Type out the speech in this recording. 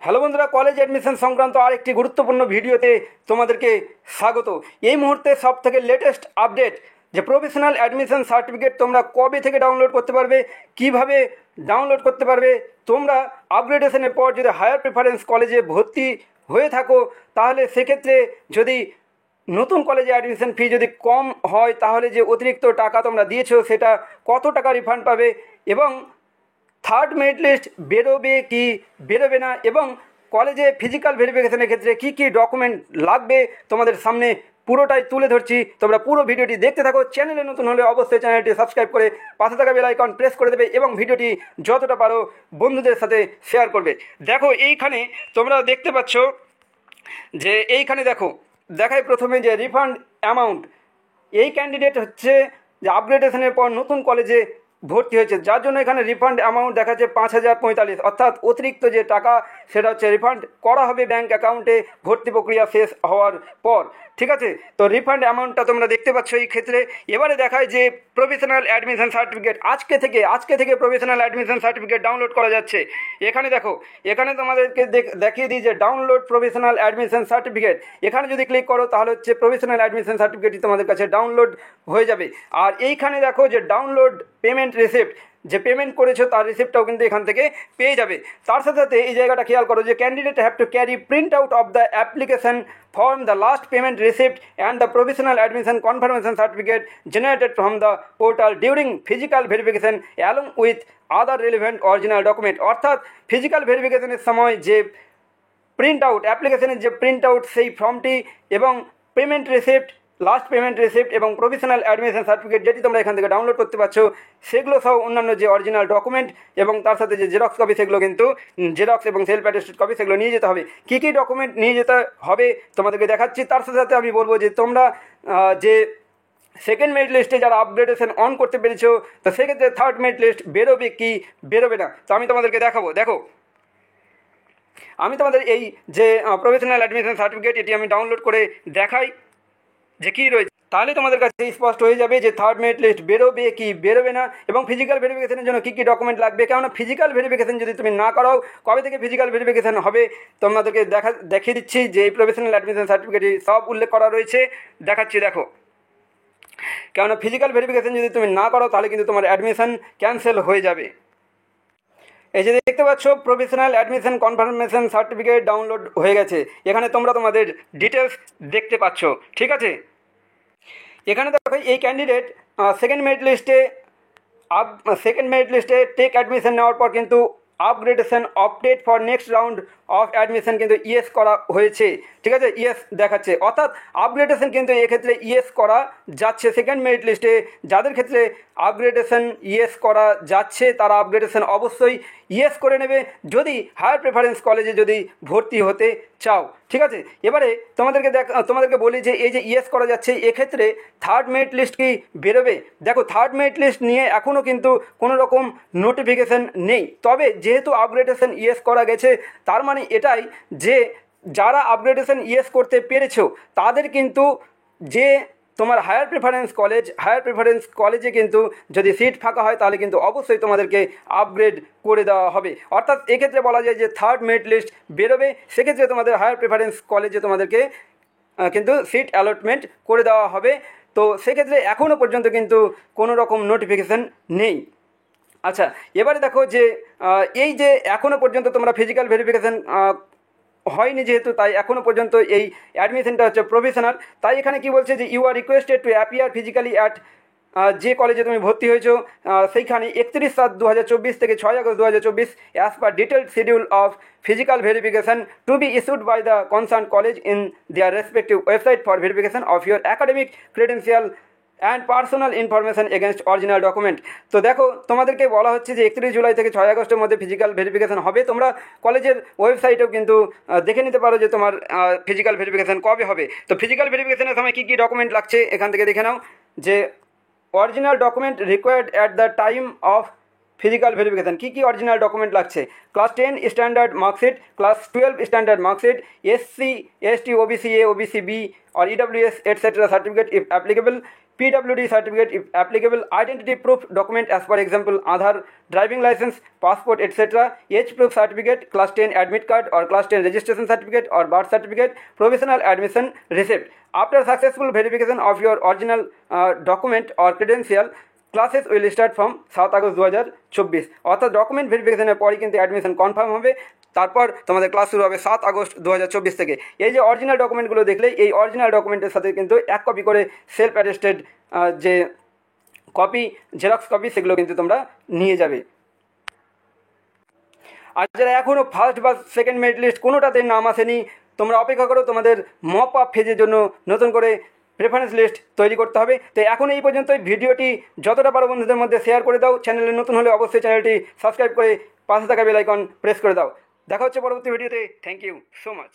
Hello বন্ধুরা, college admission সংক্রান্ত আরেকটি গুরুত্বপূর্ণ ভিডিওতে তোমাদেরকে স্বাগত। এই মুহূর্তে সবথেকে লেটেস্ট আপডেট যে প্রফেশনাল অ্যাডমিশন সার্টিফিকেট তোমরা কবে থেকে ডাউনলোড করতে পারবে, কিভাবে ডাউনলোড করতে পারবে। তোমরা আপগ্রেডেশনের পর যদি হায়ার প্রেফারেন্স কলেজে ভর্তি হয়ে থাকো, তাহলে সেক্ষেত্রে যদি নতুন কলেজে অ্যাডমিশন ফি যদি কম হয়, তাহলে যে অতিরিক্ত টাকা তোমরা দিয়েছো সেটা কত টাকা রিফান্ড পাবে, এবং থার্ড মেরিট লিস্ট বেরোবে কি বেরোবে না, এবং কলেজে ফিজিক্যাল ভেরিফিকেশনের ক্ষেত্রে কী কী ডকুমেন্ট লাগবে তোমাদের সামনে পুরোটাই তুলে ধরছি। তোমরা পুরো ভিডিওটি দেখতে থাকো। চ্যানেলে নতুন হলে অবশ্যই চ্যানেলটি সাবস্ক্রাইব করে পাশে থাকা বেল আইকন প্রেস করে দেবে এবং ভিডিওটি যতটা পারো বন্ধুদের সাথে শেয়ার করবে। দেখো এইখানে তোমরা দেখতে পাচ্ছ যে এইখানে দেখায় প্রথমে যে রিফান্ড অ্যামাউন্ট। এই ক্যান্ডিডেট হচ্ছে যে আপগ্রেডেশনের পর নতুন কলেজে ভর্তি হয়েছে, যার জন্য এখানে রিফান্ড অ্যামাউন্ট দেখাচ্ছে 5,045, অর্থাৎ অতিরিক্ত যে টাকা সেটা হচ্ছে রিফান্ড করা হবে ব্যাঙ্ক অ্যাকাউন্টে ভর্তি প্রক্রিয়া শেষ হওয়ার পর। ঠিক আছে, তো রিফান্ড অ্যামাউন্টটা তোমরা দেখতে পাচ্ছ এই ক্ষেত্রে। এবারে দেখায় যে প্রফেশনাল অ্যাডমিশন সার্টিফিকেট আজকে থেকে প্রফেশনাল অ্যাডমিশন সার্টিফিকেট ডাউনলোড করা যাচ্ছে। এখানে দেখো, এখানে তোমাদেরকে দেখিয়ে দিই যে ডাউনলোড প্রফেশনাল অ্যাডমিশন সার্টিফিকেট। এখানে যদি ক্লিক করো তাহলে হচ্ছে প্রফেশনাল অ্যাডমিশন সার্টিফিকেটটি তোমাদের কাছে ডাউনলোড হয়ে যাবে। আর এইখানে দেখো যে ডাউনলোড পেমেন্ট রিসিপ্ট, যে পেমেন্ট করেছো তার রিসিপ্টটাও কিন্তু এখান থেকে পেয়ে যাবে। তার সাথে সাথে এই জায়গাটা খেয়াল করো যে candidate have to carry print out of the application form, the last payment receipt and the professional admission confirmation certificate generated from the portal during physical verification along with other relevant original document. অর্থাৎ physical ভেরিফিকেশনের সময় যে print out, অ্যাপ্লিকেশনের যে print out সেই ফর্মটি, এবং payment receipt, last payment receipt এবং প্রফেশনাল অ্যাডমিশন সার্টিফিকেট যেটি তোমরা এখান থেকে ডাউনলোড করতে পারছো, সেগুলো সহ অন্যান্য যে অরিজিনাল ডকুমেন্ট এবং তার সাথে যে জেরক্স কপি, সেগুলো কিন্তু জেরক্স এবং সেলফ অ্যাটেস্টেড কপি সেগুলো নিয়ে যেতে হবে। কী কী ডকুমেন্ট নিয়ে যেতে হবে তোমাদেরকে দেখাচ্ছি। তার সাথে সাথে আমি বলবো যে তোমরা যে সেকেন্ড মেরিট লিস্টে যারা আপগ্রেডেশন অন করতে পেরেছো, তো সেক্ষেত্রে থার্ড মেরিট লিস্ট বেরোবে কি বেরোবে না, তো আমি তোমাদেরকে দেখাবো। দেখো, আমি তোমাদের এই যে প্রফেশনাল অ্যাডমিশন সার্টিফিকেট এটি আমি ডাউনলোড করে দেখাই যে কী রয়েছে, তাহলে তোমাদের কাছে স্পষ্ট হয়ে যাবে যে থার্ড মেরিট লিস্ট বেরোবে কি বেরোবে না, এবং ফিজিক্যাল ভেরিফিকেশনের জন্য কী কী ডকুমেন্ট লাগবে। কেননা ফিজিক্যাল ভেরিফিকেশন যদি তুমি না করাও, কবে থেকে ফিজিক্যাল ভেরিফিকেশন হবে তোমাদেরকে দেখিয়ে দিচ্ছি। যে এই প্রফেশনাল অ্যাডমিশন সার্টিফিকেটে সব উল্লেখ করা রয়েছে, দেখাচ্ছি। দেখো, কেননা ফিজিক্যাল ভেরিফিকেশন যদি তুমি না করো তাহলে কিন্তু তোমার অ্যাডমিশন ক্যান্সেল হয়ে যাবে। এই যে দেখতে পাচ্ছ professional admission confirmation certificate download হয়ে গেছে। এখানে তোমরা তোমাদের ডিটেলস দেখতে পাচ্ছ। ঠিক আছে, এখানে দেখো এই ক্যান্ডিডেট সেকেন্ড মেরিট লিস্টে টেক অ্যাডমিশন নেওয়ার পর কিন্তু upgradation update for next round of admission কিন্তু ইয়েস করা হয়েছে। ঠিক আছে, ইয়েস দেখাচ্ছে, অর্থাৎ আপগ্রেডেশন কিন্তু এক্ষেত্রে ইয়েস করা যাচ্ছে। সেকেন্ড মেরিট লিস্টে যাদের ক্ষেত্রে আপগ্রেডেশন ইয়েস করা যাচ্ছে তারা আপগ্রেডেশন অবশ্যই ইয়েস করে নেবে যদি হায়ার প্রেফারেন্স কলেজে যদি ভর্তি হতে চাও। ঠিক আছে, এবারে তোমাদেরকে বলি যে এই যে ইয়েস করা যাচ্ছে, এক্ষেত্রে থার্ড মেরিট লিস্ট কি বেরোবে। দেখো, থার্ড মেরিট লিস্ট নিয়ে এখনও কিন্তু কোনো রকম নোটিফিকেশান নেই, তবে যেহেতু আপগ্রেডেশন ইয়েস করা গেছে তার মানে এটাই যে যারা আপগ্রেডেশন ইয়েস করতে পেরেছো তাদের কিন্তু যে তোমার হায়ার প্রেফারেন্স কলেজে কিন্তু যদি সিট ফাঁকা হয় তাহলে কিন্তু অবশ্যই তোমাদেরকে আপগ্রেড করে দেওয়া হবে। অর্থাৎ এক্ষেত্রে বলা যায় যে থার্ড মেরিট লিস্ট বেরোবে, সেক্ষেত্রে তোমাদের হায়ার প্রেফারেন্স কলেজে তোমাদেরকে কিন্তু সিট অ্যালটমেন্ট করে দেওয়া হবে। তো সেক্ষেত্রে এখনও পর্যন্ত কিন্তু কোনো রকম নোটিফিকেশান নেই। আচ্ছা, এবারে দেখো যে এই যে এখনও পর্যন্ত তোমরা ফিজিক্যাল ভেরিফিকেশান হয়নি যেহেতু, তাই এখনও পর্যন্ত এই অ্যাডমিশনটা হচ্ছে প্রফেশনাল। তাই এখানে কি বলছে যে you are requested to appear physically at যে কলেজে তুমি ভর্তি হয়েছো সেইখানে 31/7/2024 থেকে 6 August 2024 as per detailed schedule of physical verification to be issued by the concern college in their respective website for verification of your academic credential and personal information against original document. তো দেখো, তোমাদেরকে বলা হচ্ছে যে 31 জুলাই থেকে 6 আগস্টের মধ্যে physical verification হবে। তোমরা কলেজের ওয়েবসাইটেও কিন্তু দেখে নিতে পারো যে তোমার ফিজিক্যাল ভেরিফিকেশন কবে হবে। তো ফিজিক্যাল ভেরিফিকেশনের সময় কী কী ডকুমেন্ট লাগছে এখান থেকে দেখে নাও। যে original document required at the time of physical verification, কী কী অরিজিনাল ডকুমেন্ট লাগছে। Class 10 standard marksheet, class 12 standard marksheet, SC ST OBC A OBC B or EWS etc. certificate if applicable, PWD certificate if applicable, identity proof document as per example Aadhaar, driving license, passport etc., age proof certificate, class 10 admit card or class 10 registration certificate or birth certificate, provisional admission receipt. After successful verification of your original document or credential, classes will start from 7 August 2024। অর্থাৎ document ভেরিফিকেশনের পরই কিন্তু admission confirm হবে। তারপর তোমাদের class শুরু হবে 7 August 2024 থেকে। এই যে অরিজিনাল ডকুমেন্টগুলো দেখলে, এই অরিজিনাল ডকুমেন্টের সাথে কিন্তু 1 কপি করে সেলফ অ্যাটেস্টেড যে কপি, জেরক্স কপি, সেগুলো কিন্তু তোমরা নিয়ে যাবে। আর যারা এখনও ফার্স্ট বা সেকেন্ড মেরিট লিস্ট কোনোটাতে নাম আসেনি, তোমরা অপেক্ষা করো, তোমাদের মপ আপ ফেজের জন্য নতুন করে প্রেফারেন্স লিস্ট তৈরি করতে হবে। তো এখন এই পর্যন্তই। ভিডিওটি যতটা পারো বন্ধুদের মধ্যে শেয়ার করে দাও। চ্যানেলে নতুন হলে অবশ্যই চ্যানেলটি সাবস্ক্রাইব করে পাশে থাকা বেল আইকন প্রেস করে দাও। দেখা হচ্ছে পরবর্তী ভিডিওতে। Thank you so much.